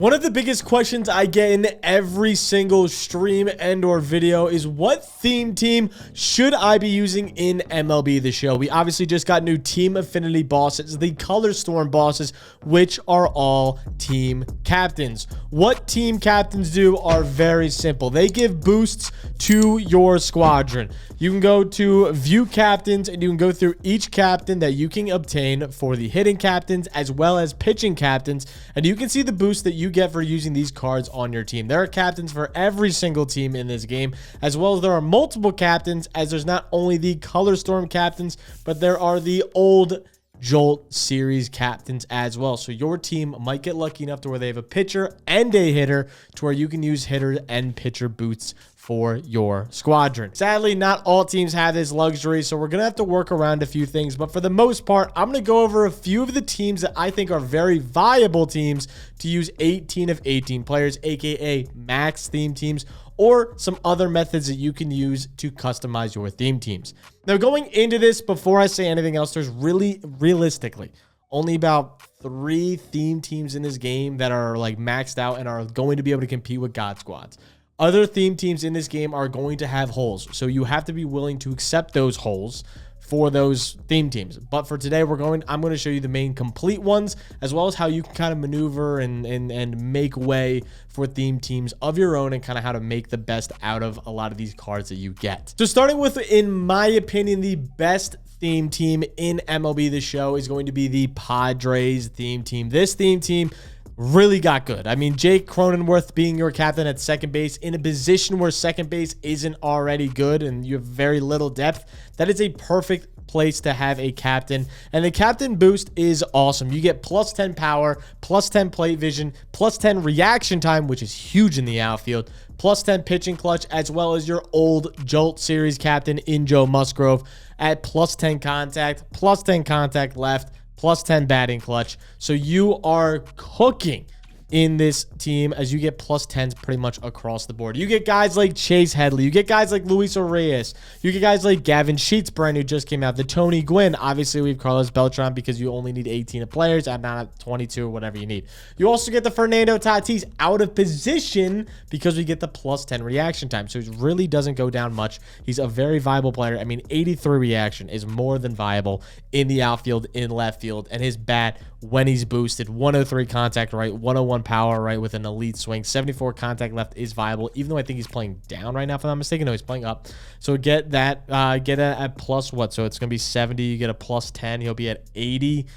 One of the biggest questions I get in every single stream and or video is what theme team should I be using in MLB The Show? We obviously just got new team affinity bosses, the color storm bosses, which are all team captains. What team captains do are very simple. They give boosts to your squadron. You can go to view captains and you can go through each captain that you can obtain for the hitting captains as well as pitching captains, and you can see the boost that you get for using these cards on your team. There are captains for every single team in this game, as well as there are multiple captains, as there's not only the color storm captains, but there are the old Jolt series captains as well. So your team might get lucky enough to where they have a pitcher and a hitter to where you can use hitter and pitcher boosts for your squadron. Sadly, not all teams have this luxury, so we're gonna have to work around a few things, but for the most part, I'm gonna go over a few of the teams that I think are very viable teams to use 18 of 18 players, aka max theme teams, or some other methods that you can use to customize your theme teams. Now, going into this, before I say anything else, there's realistically only about 3 theme teams in this game that are like maxed out and are going to be able to compete with God Squads. Other theme teams in this game are going to have holes, so you have to be willing to accept those holes for those theme teams. But for today, I'm going to show you the main complete ones, as well as how you can kind of maneuver and make way for theme teams of your own, and kind of how to make the best out of a lot of these cards that you get. So starting with, in my opinion, the best theme team in MLB The Show is going to be the Padres theme team. This theme team really got good. I mean, Jake Cronenworth being your captain at second base in a position where second base isn't already good and you have very little depth, that is a perfect place to have a captain. And the captain boost is awesome. You get plus 10 power, plus 10 plate vision, plus 10 reaction time, which is huge in the outfield, plus 10 pitching clutch, as well as your old Jolt series captain in Joe Musgrove at plus 10 contact, plus 10 contact left, plus 10 batting clutch. So you are cooking in this team as you get plus 10s pretty much across the board. You get guys like Chase Headley. You get guys like Luis Reyes. You get guys like Gavin Sheets, brand new, just came out. The Tony Gwynn. Obviously, we have Carlos Beltran because you only need 18 of players. I'm not at 22 or whatever you need. You also get the Fernando Tatis out of position because we get the plus 10 reaction time. So it really doesn't go down much. He's a very viable player. I mean, 83 reaction is more than viable in the outfield, in left field, and his bat, when he's boosted, 103 contact right, 101 power right with an elite swing, 74 contact left is viable, even though I think he's playing down right now, if I'm not mistaken. No, he's playing up. So get that, get it at plus what? So it's going to be 70. You get a plus 10. He'll be at 80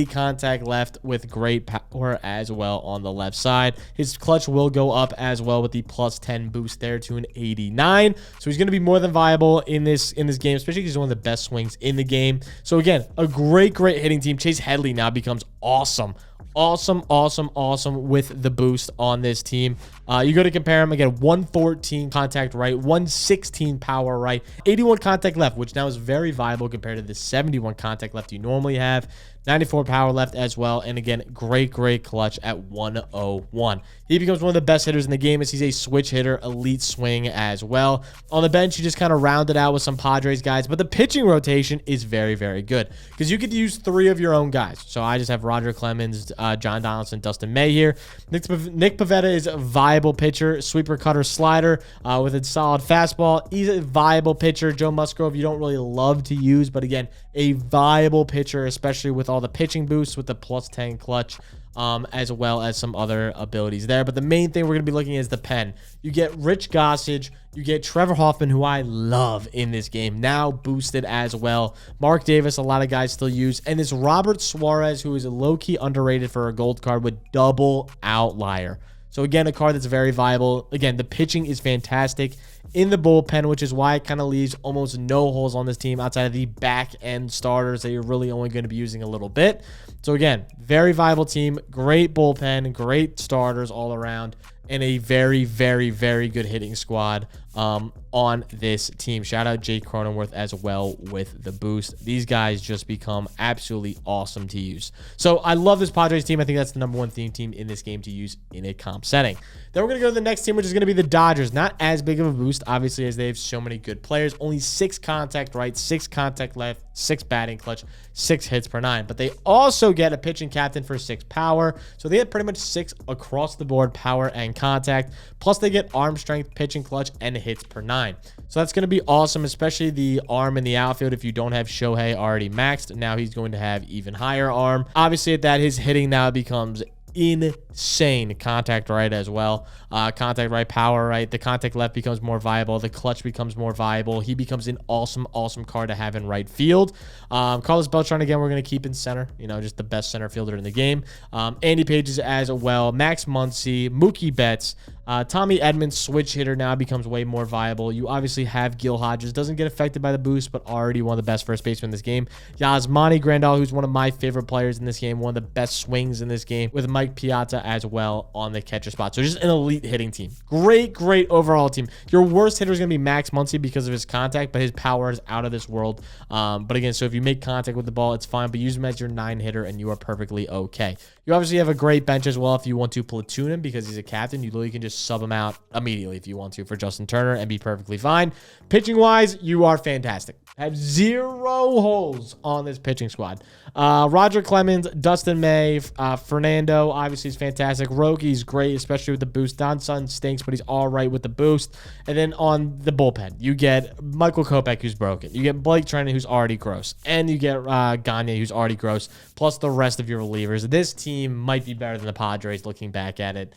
contact left with great power as well on the left side. His clutch will go up as well with the plus 10 boost there to an 89. So he's going to be more than viable in this game, especially because he's one of the best swings in the game. So again, a great hitting team. Chase Headley now becomes awesome with the boost on this team. You go to compare him again, 114 contact right, 116 power right, 81 contact left, which now is very viable compared to the 71 contact left you normally have, 94 power left as well, and again, great clutch at 101. He becomes one of the best hitters in the game as he's a switch hitter, elite swing as well. On the bench, you just kind of round it out with some Padres guys, but the pitching rotation is very good because you could use 3 of your own guys. So I just have Roger Clemens, John Donaldson, Dustin May here. Nick Pivetta is a viable pitcher, sweeper, cutter, slider with a solid fastball. He's a viable pitcher. Joe Musgrove, you don't really love to use, but again, a viable pitcher, especially with all the pitching boosts with the plus 10 clutch, as well as some other abilities there. But the main thing we're going to be looking at is the pen. You get Rich Gossage. You get Trevor Hoffman, who I love in this game, now boosted as well. Mark Davis, a lot of guys still use. And this Robert Suarez, who is a low-key underrated for a gold card with double outlier. So again, a card that's very viable. Again, the pitching is fantastic in the bullpen, which is why it kind of leaves almost no holes on this team outside of the back end starters that you're really only going to be using a little bit. So again, very viable team, great bullpen, great starters all around, and a very good hitting squad on this team. Shout out Jake Cronenworth as well with the boost. These guys just become absolutely awesome to use. So I love this Padres team. I think that's the #1 theme team in this game to use in a comp setting. Then we're going to go to the next team, which is going to be the Dodgers. Not as big of a boost boost, obviously, as they have so many good players. Only 6 contact right, 6 contact left, 6 batting clutch, 6 hits per 9. But they also get a pitching captain for 6 power. So they have pretty much 6 across the board power and contact. Plus they get arm strength, pitching clutch, and hits per 9. So that's going to be awesome, especially the arm in the outfield. If you don't have Shohei already maxed, now he's going to have even higher arm. Obviously at that, his hitting now becomes insane. Contact right as well. Contact right, power right. The contact left becomes more viable. The clutch becomes more viable. He becomes an awesome card to have in right field. Carlos Beltran, again, we're going to keep in center. You know, just the best center fielder in the game. Andy Pages as well. Max Muncy, Mookie Betts. Tommy Edmonds, switch hitter, now becomes way more viable. You obviously have Gil Hodges. Doesn't get affected by the boost, but already one of the best first basemen in this game. Yasmani Grandal, who's one of my favorite players in this game. One of the best swings in this game, with Mike Piazza as well on the catcher spot. So just an elite hitting team. Great overall team. Your worst hitter is going to be Max Muncy because of his contact, but his power is out of this world. But again, so if you make contact with the ball, it's fine, but use him as your 9 hitter and you are perfectly okay. You obviously have a great bench as well if you want to platoon him because he's a captain. You literally can just sub him out immediately if you want to for Justin Turner and be perfectly fine. Pitching wise, you are fantastic. Have 0 holes on this pitching squad. Roger Clemens, Dustin May, Fernando, obviously is fantastic. Rocky's great, especially with the boost. Don Sutton stinks, but he's all right with the boost. And then on the bullpen, you get Michael Kopech, who's broken. You get Blake Treinen, who's already gross. And you get Gagne, who's already gross, plus the rest of your relievers. This team might be better than the Padres looking back at it.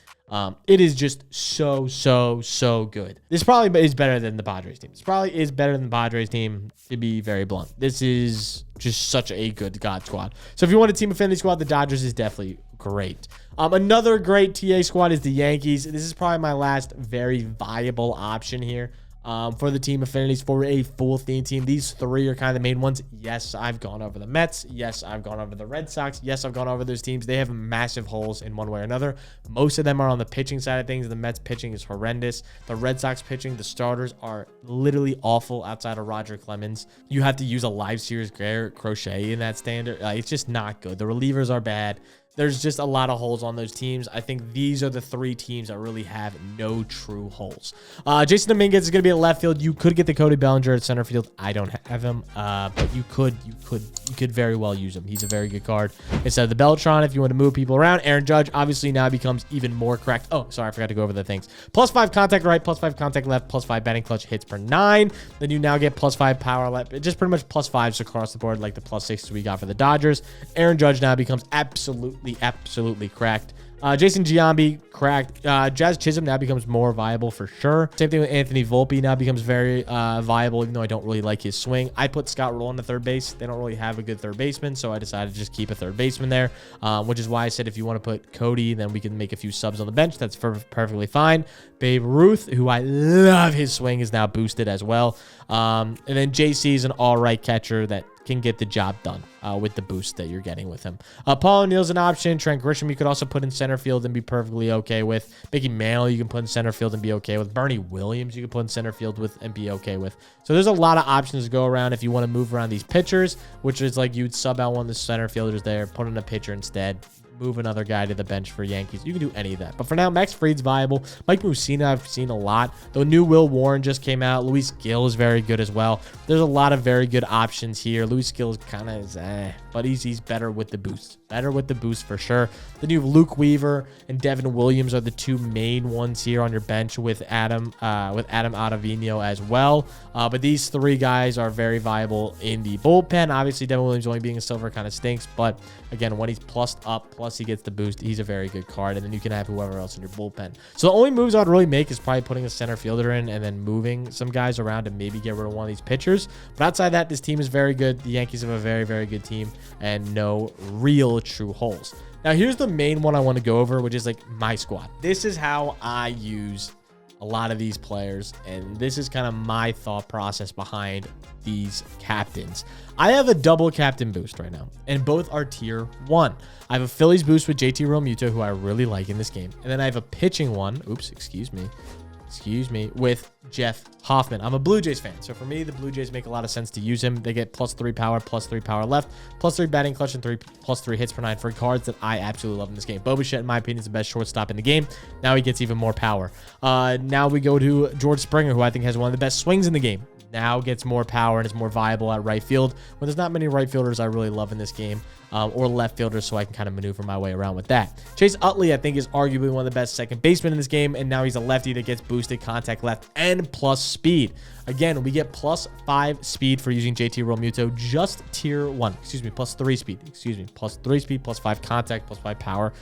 It is just so good. This probably is better than the Padres team. This probably is better than the Padres team, to be very blunt. This is just such a good God squad. So if you want a team affinity squad, the Dodgers is definitely great. Another great TA squad is the Yankees. This is probably my last very viable option here. For the team affinities for a full theme team. These 3 are kind of the main ones. Yes, I've gone over the Mets. Yes, I've gone over the Red Sox. Yes, I've gone over those teams. They have massive holes in one way or another. Most of them are on the pitching side of things. The Mets pitching is horrendous. The Red Sox pitching, the starters are literally awful outside of Roger Clemens. You have to use a live series Garrett Crochet in that standard. It's just not good. The relievers are bad. There's just a lot of holes on those teams. I think these are the 3 teams that really have no true holes. Jason Dominguez is going to be at left field. You could get the Cody Bellinger at center field. I don't have him, but you could very well use him. He's a very good card. Instead of the Beltran, if you want to move people around, Aaron Judge obviously now becomes even more correct. Oh, sorry, I forgot to go over the things. +5 contact right, +5 contact left, +5 batting clutch, hits per 9. Then you now get +5 power left. It just pretty much +5s across the board, like the +6s we got for the Dodgers. Aaron Judge now becomes absolutely cracked. Jason Giambi, cracked. Jazz Chisholm now becomes more viable for sure. Same thing with Anthony Volpe, now becomes very viable, even though I don't really like his swing. I put Scott Rolen on the third base. They don't really have a good third baseman, so I decided to just keep a third baseman there, which is why I said if you want to put Cody, then we can make a few subs on the bench. That's perfectly fine. Babe Ruth, who I love his swing, is now boosted as well. And then JC is an all-right catcher that can get the job done with the boost that you're getting with him. Paul O'Neill's an option. Trent Grisham you could also put in center field and be perfectly okay with. Mickey Mantle you can put in center field and be okay with. Bernie Williams you can put in center field with and be okay with. So there's a lot of options to go around if you want to move around these pitchers, which is like you'd sub out one of the center fielders there, put in a pitcher instead, move another guy to the bench for Yankees. You can do any of that. But for now, Max Fried's viable. Mike Mussina, I've seen a lot. The new Will Warren just came out. Luis Gil is very good as well. There's a lot of very good options here. Luis Gil is kind of but he's better with the boost. Better with the boost for sure. The new Luke Weaver and Devin Williams are the 2 main ones here on your bench with Adam Ottavino as well. But these 3 guys are very viable in the bullpen. Obviously, Devin Williams only being a silver kind of stinks, but again, when he's plussed up, plus he gets the boost, he's a very good card, and then you can have whoever else in your bullpen. So the only moves I'd really make is probably putting a center fielder in and then moving some guys around to maybe get rid of one of these pitchers. But outside that, this team is very good. The Yankees have a very good team and no real true holes. Now, here's the main one I want to go over, which is like my squad. This is how I use a lot of these players, and this is kind of my thought process behind these captains. I have a double captain boost right now, and both are tier 1. I have a Phillies boost with JT Realmuto, who I really like in this game, and then I have a pitching one. Oops, excuse me. with Jeff Hoffman. I'm a Blue Jays fan, so for me, the Blue Jays make a lot of sense to use him. They get +3 power, +3 power left, +3 batting clutch, and +3 hits per 9 for cards that I absolutely love in this game. Bo Bichette, in my opinion, is the best shortstop in the game. Now he gets even more power. Now we go to George Springer, who I think has one of the best swings in the game. Now gets more power and is more viable at right field, when there's not many right fielders I really love in this game, or left fielders, so I can kind of maneuver my way around with that. Chase Utley, I think, is arguably one of the best second basemen in this game, and now he's a lefty that gets boosted contact left and plus speed. Again, we get +5 speed for using JT Realmuto, just tier 1. +3 speed. +3 speed, +5 contact, +5 power,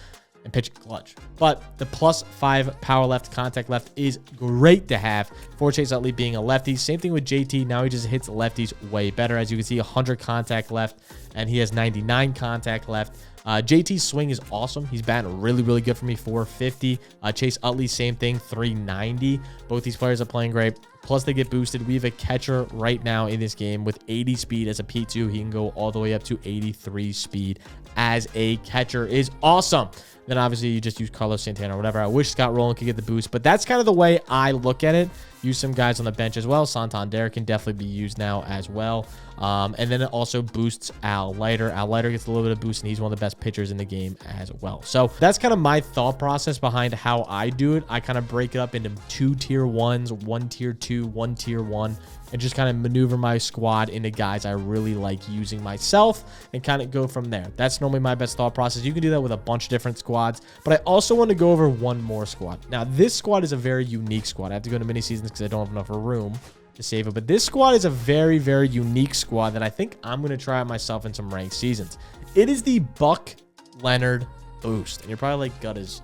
and pitch clutch. But the +5 power left, contact left is great to have for Chase Utley being a lefty. Same thing with JT. Now he just hits lefties way better. As you can see, 100 contact left, and he has 99 contact left. JT's swing is awesome. He's batting really, really good for me, 450. Chase Utley, same thing, 390. Both these players are playing great. Plus, they get boosted. We have a catcher right now in this game with 80 speed as a P2. He can go all the way up to 83 speed as a catcher. Is awesome. Then obviously you just use Carlos Santana or whatever. I wish Scott Rowland could get the boost, but that's kind of the way I look at it. Use some guys on the bench as well. Santander can definitely be used now as well. And then it also boosts Al Leiter. Al Leiter gets a little bit of boost, and he's one of the best pitchers in the game as well. So that's kind of my thought process behind how I do it. I kind of break it up into 2 tier 1s, 1 tier 2, 1 tier 1, and just kind of maneuver my squad into guys I really like using myself and kind of go from there. That's normally my best thought process. You can do that with a bunch of different squads, but I also want to go over one more squad. Now, this squad is a very unique squad. I have to go into mini seasons because I don't have enough room to save it, but this squad is a very, very unique squad that I think I'm going to try out myself in some ranked seasons. It is the Buck Leonard boost, and you're probably like, Gutters,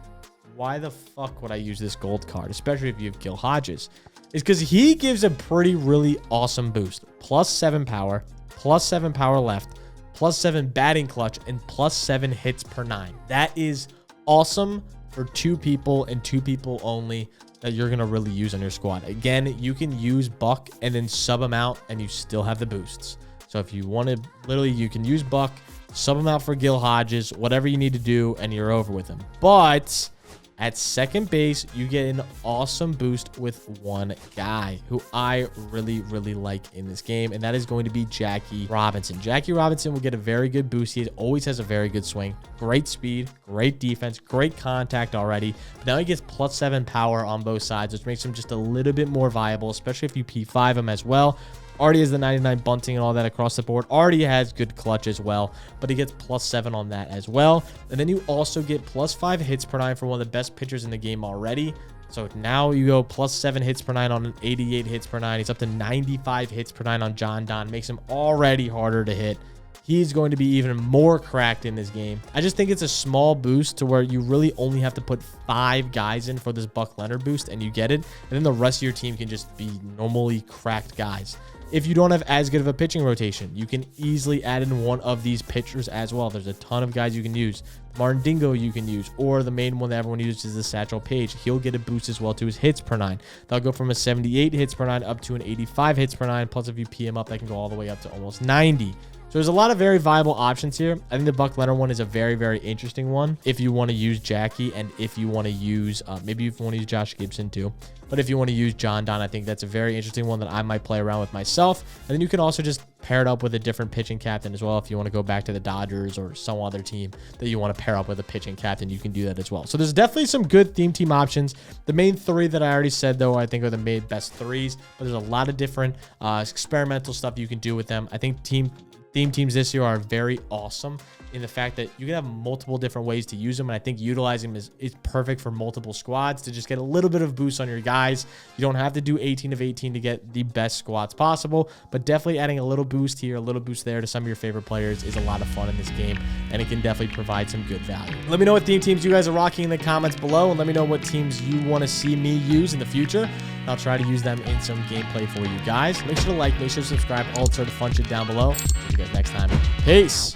why the fuck would I use this gold card, especially if you have Gil Hodges? It's because he gives a really awesome boost. +7 power, +7 power left, +7 batting clutch, and +7 hits per 9. That is awesome for 2 people and 2 people only that you're going to really use on your squad. Again, you can use Buck and then sub him out, and you still have the boosts. So if you want to, literally, you can use Buck, sub him out for Gil Hodges, whatever you need to do, and you're over with him. But at second base, you get an awesome boost with one guy who I really like in this game, and that is going to be Jackie Robinson. Jackie Robinson will get a very good boost. He always has a very good swing, great speed, great defense, great contact already. But now he gets +7 power on both sides, which makes him just a little bit more viable, especially if you P5 him as well. Already has the 99 bunting and all that across the board. Already has good clutch as well, but he gets +7 on that as well. And then you also get +5 hits per 9 for one of the best pitchers in the game already. So now you go +7 hits per 9 on an 88 hits per 9. He's up to 95 hits per 9 on John Don. Makes him already harder to hit. He's going to be even more cracked in this game. I just think it's a small boost to where you really only have to put 5 guys in for this Buck Leonard boost, and you get it. And then the rest of your team can just be normally cracked guys. If you don't have as good of a pitching rotation, you can easily add in one of these pitchers as well. There's a ton of guys you can use. Martin Dingo you can use, or the main one that everyone uses is the Satchel Paige. He'll get a boost as well to his hits per 9. They'll go from a 78 hits per 9 up to an 85 hits per 9. Plus, if you PM up, that can go all the way up to almost 90. So there's a lot of very viable options here. I think the Buck Leonard one is a very interesting one if you want to use Jackie, and if you want to use, maybe if you want to use Josh Gibson too. But if you want to use John Don, I think that's a very interesting one that I might play around with myself. And then you can also just pair it up with a different pitching captain as well. If you want to go back to the Dodgers or some other team that you want to pair up with a pitching captain, you can do that as well. So there's definitely some good theme team options. The main 3 that I already said, though, I think are the main best 3s. But there's a lot of different experimental stuff you can do with them. I think theme teams this year are very awesome in the fact that you can have multiple different ways to use them, and I think utilizing them is perfect for multiple squads to just get a little bit of boost on your guys. You don't have to do 18 of 18 to get the best squads possible, but definitely adding a little boost here, a little boost there to some of your favorite players is a lot of fun in this game, and it can definitely provide some good value. Let me know what theme teams you guys are rocking in the comments below, and let me know what teams you want to see me use in the future. I'll try to use them in some gameplay for you guys. Make sure to like, make sure to subscribe, all sort of fun shit down below. See you guys next time. Peace.